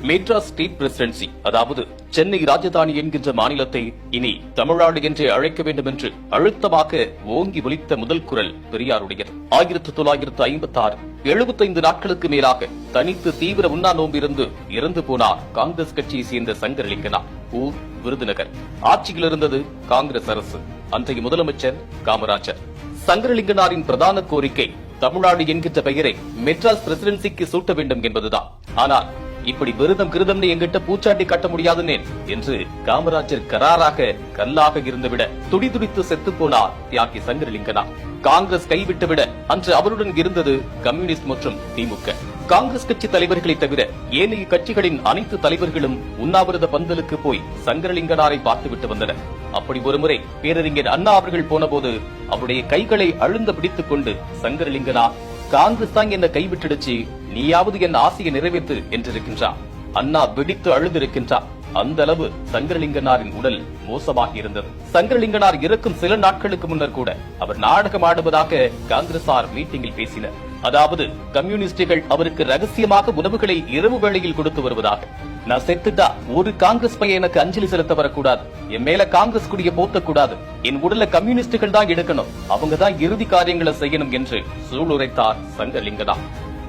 Madras state presidency, அதாவது சென்னை ராஜதானி என்கின்ற மாநிலத்தை இனி தமிழ்நாடு என்றே அழைக்க வேண்டும் என்று அழுத்தமாக ஓங்கி ஒலித்த முதல் குரல் பெரியாருடையது. 1956 75 நாட்களுக்கு மேலாக தனித்து தீவிர உண்ணா நோம்பிருந்து இறந்து போனார் காங்கிரஸ் கட்சியை சேர்ந்த சங்கரலிங்கனார். ஊர் விருதுநகர். ஆட்சியில் இருந்தது காங்கிரஸ் அரசு. அன்றைய முதலமைச்சர் காமராஜர். சங்கரலிங்கனாரின் பிரதான கோரிக்கை தமிழ்நாடு என்கின்ற பெயரை மெட்ராஸ் பிரசிடென்சிக்கு சூட்ட வேண்டும் என்பதுதான். ஆனால் இப்படி விருதம் கிருதம்னு எங்கிட்ட பூச்சாண்டி கட்ட முடியாதுனே என்று காமராஜர் கராராக கல்லாக இருந்துவிட துடிதுடித்து செத்து போனார் தியாகி சங்கரலிங்கனார். காங்கிரஸ் கைவிட்டுவிட அன்று அவருடன் இருந்தது கம்யூனிஸ்ட் மற்றும் திமுக. காங்கிரஸ் கட்சி தலைவர்களை தவிர ஏனைய கட்சிகளின் அனைத்து தலைவர்களும் உண்ணாவிரத பந்தலுக்கு போய் சங்கரலிங்கனாரை பார்த்துவிட்டு வந்தனர். அப்படி ஒருமுறை பேரறிஞர் அண்ணா அவர்கள் போன போது அவருடைய கைகளை அழுந்த பிடித்துக் கொண்டு சங்கரலிங்கனார், காங்கிரஸ் தான் என்ன கைவிட்டுடுச்சு, நீயாவது என் ஆசையை நிறைவேற்று என்றிருக்கின்றார். அண்ணா வெடித்து அழுந்திருக்கின்றார். அந்த அளவு சங்கரலிங்கனாரின் உடல் மோசமாக இருந்தது. சங்கரலிங்கனார் இறக்கும் சில நாட்களுக்கு முன்னர் கூட அவர் நாடகம் ஆடுவதாக காங்கிரசார் மீட்டிங்கில் பேசினர். அதாவது கம்யூனிஸ்டுகள் அவருக்கு ரகசியமாக உணவுகளை இரவு வேளையில் கொடுத்து வருவதாக. நான் செத்துட்டா ஒரு காங்கிரஸ் பையன் எனக்கு அஞ்சலி செலுத்த வரக்கூடாது, என் மேல காங்கிரஸ் குடிய போத்தக்கூடாது, என் உடல கம்யூனிஸ்டுகள் தான் எடுக்கணும், அவங்க தான் இறுதி காரியங்களை செய்யணும் என்று சூளுரைத்தார் சங்கரலிங்கனார்.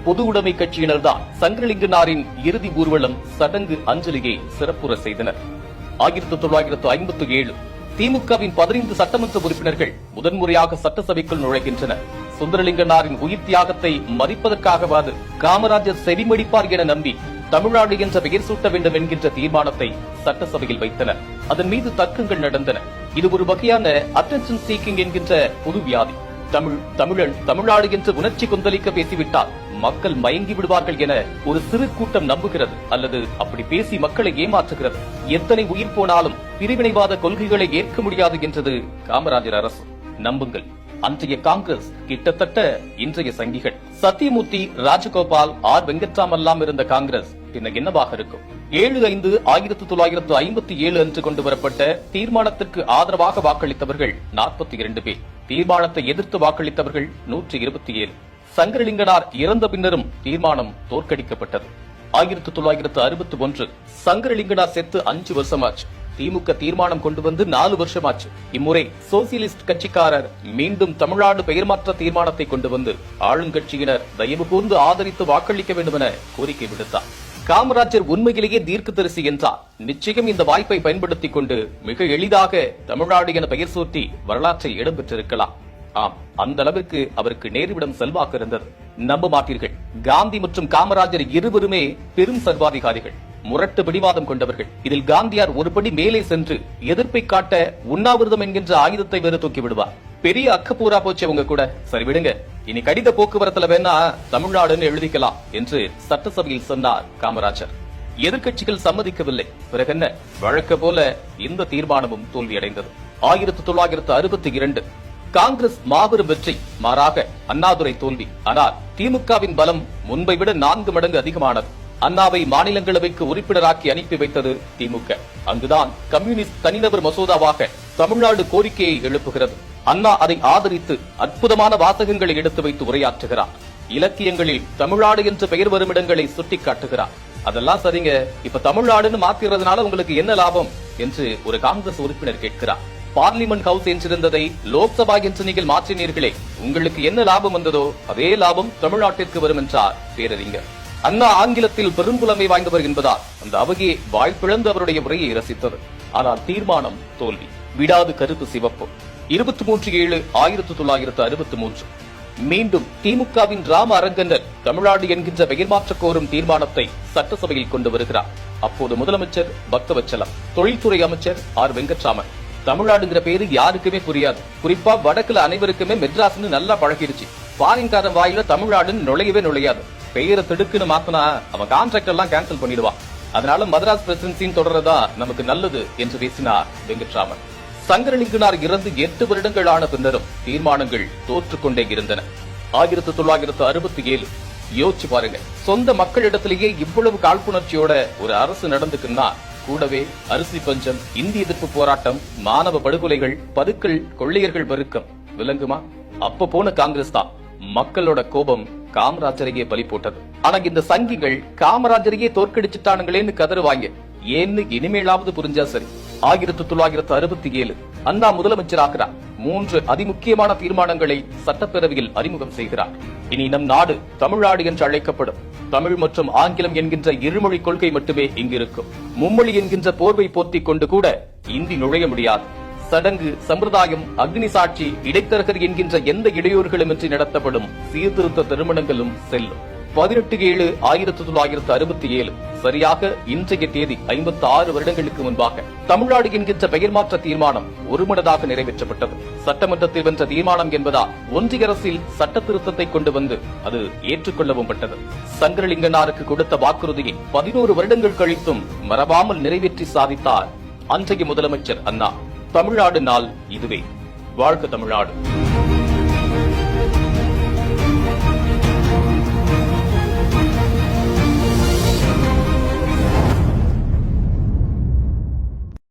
பொது உடைமை கட்சியினர் தான் சங்கரலிங்கனாரின் இறுதி ஊர்வலம், சடங்கு, அஞ்சலியை சிறப்புற செய்தனர். 1957 திமுகவின் 15 சட்டமன்ற உறுப்பினர்கள் முதன்முறையாக சட்டசபைக்குள் நுழைகின்றனர். சுந்தரலிங்கனாரின் உயிர் தியாகத்தை மதிப்பதற்காகவாது காமராஜர் செவிமடிப்பார் என நம்பி தமிழ்நாடு என்ற பெயர் சூட்ட வேண்டும் என்கின்ற தீர்மானத்தை சட்டசபையில் வைத்தனர். அதன் மீது தர்க்கங்கள் நடந்தன. இது ஒரு வகையான அட்டென்ஷன் சீக்கிங் என்கின்ற புது வியாதி. தமிழன் தமிழ்நாடு என்று உணர்ச்சி கொந்தளிக்க பேசிவிட்டால் மக்கள் மயங்கி விடுவார்கள் என ஒரு சிறு கூட்டம் நம்புகிறது, அல்லது அப்படி பேசி மக்களை ஏமாற்றுகிறது. எத்தனை உயிர் போனாலும் பிரிவினைவாத கொள்கைகளை ஏற்க முடியாது என்றது காமராஜர் அரசு. நம்புங்கள், அன்றைய காங்கிரஸ் கிட்டத்தட்ட இன்றைய சங்கிகள். சத்தியமூர்த்தி, ராஜகோபால், ஆர் வெங்கட்ராமெல்லாம் இருந்த காங்கிரஸ் பின்ன என்னவாக இருக்கும்? 7/5/1957 அன்று கொண்டு வரப்பட்ட தீர்மானத்திற்கு ஆதரவாக வாக்களித்தவர்கள் 42 பேர். தீர்மானத்தை எதிர்த்து வாக்களித்தவர்கள் 127. சங்கரலிங்கனார் இறந்த பின்னரும் தீர்மானம் தோற்கடிக்கப்பட்டது. 1961 சங்கரலிங்கனார் செத்து 5 வருஷமாச்சு. திமுக தீர்மானம் கொண்டு வந்து 4 வருஷமாச்சு. இம்முறை சோசியலிஸ்ட் கட்சிக்காரர் மீண்டும் தமிழ்நாடு பெயர் மாற்ற தீர்மானத்தை கொண்டு வந்து ஆளுங்கட்சியினர் தயவு கூர்ந்து ஆதரித்து வாக்களிக்க வேண்டும் என கோரிக்கை விடுத்தார். காமராஜர் உண்மையிலேயே தீர்க்கதரிசி என்றார். நிச்சயம் இந்த வாய்ப்பை பயன்படுத்திக் கொண்டு மிக எளிதாக தமிழ்நாடு என பெயர் சூட்டி வரலாற்றில் இடம்பெற்றிருக்கலாம். ஆம், அந்த அளவிற்கு அவருக்கு நேருவிடம் செல்வாக்கு இருந்தது. நம்ப மாட்டீர்கள், காந்தி மற்றும் காமராஜர் இருவருமே பெரும் சர்வாதிகாரிகள், முரட்டு பிடிவாதம் கொண்டவர்கள். இதில் காந்தியார் ஒருபடி மேலே சென்று எதிர்ப்பை காட்ட உண்ணாவிரதம் என்கின்ற ஆயுதத்தை வேறு தூக்கி விடுவார். பெரிய அக்கப்பூரா போச்சு உங்க கூட, சரி விடுங்க, இனி கடித போக்குவரத்துல வேணா தமிழ்நாடுன்னு எழுதிக்கலாம் என்று சட்டசபையில் சொன்னார் காமராஜர். எதிர்க்கட்சிகள் சம்மதிக்கவில்லை. பிறகு என்ன, வழக்க போல இந்த தீர்மானமும் தோல்வியடைந்தது. 1962 காங்கிரஸ் மாபெரும் வெற்றி, மாறாக அண்ணாதுரை தோல்வி. ஆனால் திமுகவின் பலம் முன்பை விட 4 மடங்கு அதிகமானது. அண்ணாவை மாநிலங்களவைக்கு உறுப்பினராக்கி அனுப்பி வைத்தது திமுக. அங்குதான் கம்யூனிஸ்ட் தனிநபர் மசோதாவாக தமிழ்நாடு கோரிக்கையை எழுப்புகிறது. அண்ணா அதை ஆதரித்து அற்புதமான வாசகங்களை எடுத்து வைத்து உரையாற்றுகிறார். இலக்கியங்களில் தமிழ்நாடு என்று பெயர் வரும் இடங்களை சுட்டிக்காட்டுகிறார். அதெல்லாம் சரிங்க, இப்ப தமிழ்நாடுன்னு மாத்திரதுனால உங்களுக்கு என்ன லாபம் என்று ஒரு காங்கிரஸ் உறுப்பினர் கேட்கிறார். பார்லிமெண்ட் ஹவுஸ் என்றிருந்ததை லோக்சபா என்று நீங்கள் மாற்றினீர்களே, உங்களுக்கு என்ன லாபம் வந்ததோ அதே லாபம் தமிழ்நாட்டிற்கு வரும் என்றார் பேரறிஞர். அண்ணா ஆங்கிலத்தில் பெரும்புலமை வாய்ந்தவர் என்பதால் அந்த அவையே வாய்ப்பிழந்து அவருடைய உரையை ரசித்தது. ஆனால் தீர்மானம் தோல்வி. விடாது கருப்பு சிவப்பு. 23/7/1963 மீண்டும் திமுகவின் ராம அரங்கனர் தமிழ்நாடு என்கின்ற பெயர் மாற்ற கோரும் தீர்மானத்தை சட்டசபையில் கொண்டு வருகிறார். அப்போது முதலமைச்சர் பக்தவச்சலம், தொழில்துறை அமைச்சர் ஆர் வெங்கட்ராமன். தமிழ்நாடுங்கிற பேரு யாருக்குமே புரியாது, குறிப்பா வடக்குல அனைவருக்குமே மெட்ராஸ்னு நல்லா பழகிடுச்சு. பாரின்காரன் வாயில தமிழ்நாடுன்னு நுழையவே நுழையாது. பெயரை திடுக்குன்னு மாத்தினா அவன் கான்ட்ராக்ட் எல்லாம் கேன்சல் பண்ணிடுவான். அதனால மதராஸ் பிரசிடென்சின்னு தொடர்றதா நமக்கு நல்லது என்று பேசினார் வெங்கட்ராமன். சங்கரலிங்கனார் இறந்து 8 வருடங்கள் ஆன பின்னரும் தீர்மானங்கள் தோற்றுக்கொண்டே இருந்தன. 1967 யோசிச்சு பாருங்க, சொந்த மக்களிடத்திலேயே இவ்வளவு காழ்ப்புணர்ச்சியோட ஒரு அரசு நடந்துக்குன்னா, கூடவே அரிசி பஞ்சம், இந்தி எதிர்ப்பு போராட்டம், மாணவ படுகொலைகள், பதுக்கல், கொள்ளையர்கள் பெருக்கம் விளங்குமா? அப்ப போன காங்கிரஸ் தான் மக்களோட கோபம் காமராஜரையே பலி போட்டது. ஆனா இந்த சங்கிகள் காமராஜரையே தோற்கடிச்சுட்டானுங்களேன்னு கதறுவாங்க. ஏன்னு இனிமேலாவது புரிஞ்சா சரி. 1967 அண்ணா முதலமைச்சராகிறார். 3 அதிமுக்கியமான தீர்மானங்களை சட்டப்பேரவையில் அறிமுகம் செய்கிறார். இனி நம் நாடு தமிழ்நாடு என்று அழைக்கப்படும். தமிழ் மற்றும் ஆங்கிலம் என்கின்ற இருமொழி கொள்கை மட்டுமே இங்கிருக்கும். மும்மொழி என்கின்ற போர்வை போர்த்திக் கொண்டு கூட இந்தி நுழைய முடியாது. சடங்கு, சம்பிரதாயம், அக்னி சாட்சி, இடைத்தரகர் என்கின்ற எந்த இடையூறுகளுமின்றி நடத்தப்படும் சீர்திருத்த திருமணங்களும் செல்லும். 18/7/1967 சரியாக இன்றைய தேதி 56 வருடங்களுக்கு முன்பாக தமிழ்நாடு என்கின்ற பெயர் மாற்ற தீர்மானம் ஒருமனதாக நிறைவேற்றப்பட்டது. சட்டமன்றத்தில் வென்ற தீர்மானம் என்பதால் ஒன்றிய அரசில் சட்ட திருத்தத்தை கொண்டு வந்து அது ஏற்றுக்கொள்ளவும் பட்டது. சங்கரலிங்கனாருக்கு கொடுத்த வாக்குறுதியை 11 வருடங்கள் கழித்தும் மறவாமல் நிறைவேற்றி சாதித்தார் அன்றைய முதலமைச்சர் அண்ணா. தமிழ்நாடு நாள் இதுவே. வாழ்க தமிழ்நாடு.